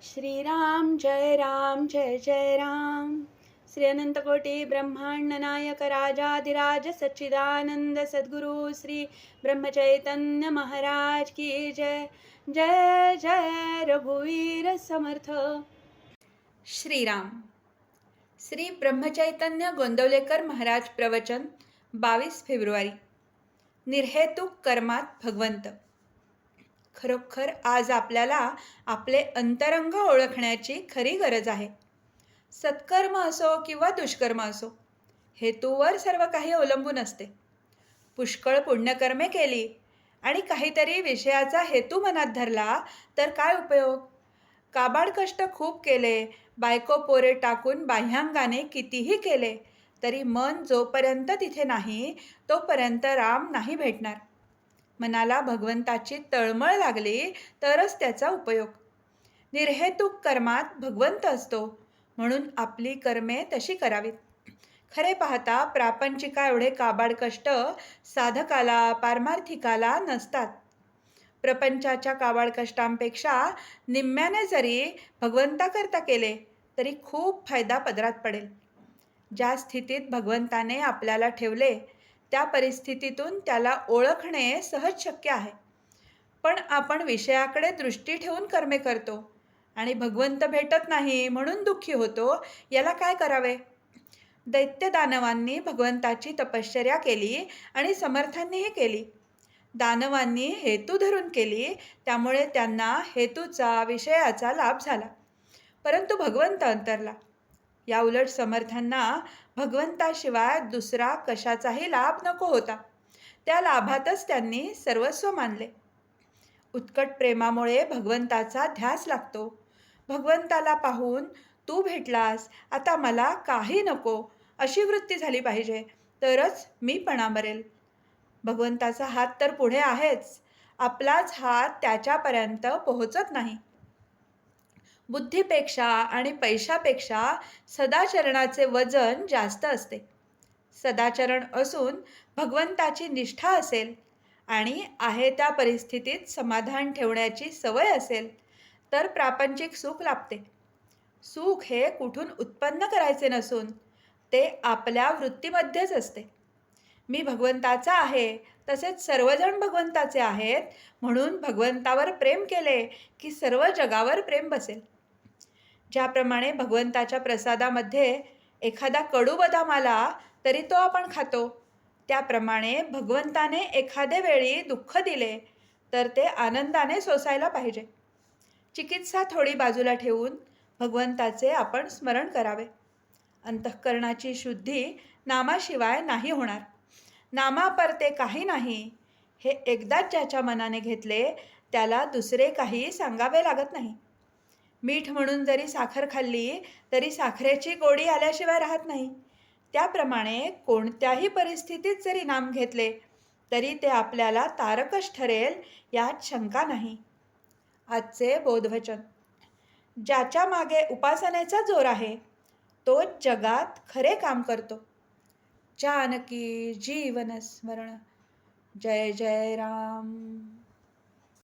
श्रीराम जय जय राम। श्री अनंतकोटी ब्रह्मांड नायक राजाधिराज सच्चिदानंद सद्गुरु श्री ब्रह्मचैतन्य महाराज की जय। जय जय रघुवीर समर्थ। श्रीराम। श्री ब्रह्मचैतन्य गोंदवलेकर महाराज प्रवचन 22 फेब्रुवारी। निर्हेतुक कर्मात भगवंत। खरोखर आज आपल्याला आपले अंतरंग ओळखण्याची खरी गरज आहे. सत्कर्म असो किंवा दुष्कर्म असो, हेतूवर सर्व काही अवलंबून असते. पुष्कळ पुण्यकर्मे केली आणि काहीतरी विषयाचा हेतू मनात धरला तर काय उपयोग? काबाड कष्ट खूप केले, बायको पोरे टाकून बाह्यांगाने कितीही केले तरी मन जोपर्यंत तिथे नाही तोपर्यंत राम नाही भेटणार. मनाला भगवंताची तळमळ लागली तरच त्याचा उपयोग. निर्हेतुक कर्मात भगवंत असतो, म्हणून आपली कर्मे तशी करावीत. खरे पाहता प्रापंचिका एवढे काबाड कष्ट साधकाला पारमार्थिकाला नसतात. प्रपंचाच्या काबाड कष्टांपेक्षा निम्म्याने जरी भगवंताकरता केले तरी खूप फायदा पदरात पडेल. ज्या स्थितीत भगवंताने आपल्याला ठेवले त्या परिस्थितीतून त्याला ओळखणे सहज शक्य आहे. पण आपण विषयाकडे दृष्टी ठेवून कर्मे करतो आणि भगवंत भेटत नाही म्हणून दुःखी होतो. याला काय करावे? दैत्य दानवांनी भगवंताची तपश्चर्या केली आणि समर्थांनीही केली. दानवांनी हेतू धरून केली, त्यामुळे त्यांना हेतूचा विषयाचा लाभ झाला, परंतु भगवंत अंतरला. या उलट समर्थांना भगवंताशिवाय दुसरा कशाचाही लाभ नको होता. त्या लाभातच त्यांनी सर्वस्व मानले. उत्कट प्रेमामुळे भगवंताचा ध्यास लागतो. भगवंताला पाहून तू भेटलास, आता मला काही नको अशी वृत्ती झाली पाहिजे, तरच मीपणा मरेल. भगवंताचा हात तर पुढे आहेच, आपलाच हात त्याच्यापर्यंत पोहोचत नाही. बुद्धीपेक्षा आणि पैशापेक्षा सदाचरणाचे वजन जास्त असते. सदाचरण असून भगवंताची निष्ठा असेल आणि आहे त्या परिस्थितीत समाधान ठेवण्याची सवय असेल तर प्रापंचिक सुख लाभते. सुख हे कुठून उत्पन्न करायचे नसून ते आपल्या वृत्तीमध्येच असते. मी भगवंताचा आहे, तसेच सर्वजण भगवंताचे आहेत, म्हणून भगवंतावर प्रेम केले की सर्व जगावर प्रेम बसेल. ज्याप्रमाणे भगवंताच्या प्रसादामध्ये एखादा कडू बदाम आला तरी तो आपण खातो, त्याप्रमाणे भगवंताने एखादे वेळी दुःख दिले तर ते आनंदाने सोसायला पाहिजे. चिकित्सा थोडी बाजूला ठेवून भगवंताचे आपण स्मरण करावे. अंतःकरणाची शुद्धी नामाशिवाय नाही होणार. नामापरते काही नाही हे एकदाच ज्याच्या मनाने घेतले त्याला दुसरे काही सांगावे लागत नाही. मीठ म्हणून जरी साखर खाल्ली तरी साखरेची गोडी आल्याशिवाय राहत नाही. त्याप्रमाणे कोणत्याही परिस्थितीत जरी नाम घेतले तरी ते आपल्याला तारकच ठरेल यात शंका नाही. आजचे बोधवचन. ज्याच्या मागे उपासनेचा जोर आहे तोच जगात खरे काम करतो. जानकी जीवन स्मरण. जय जय राम.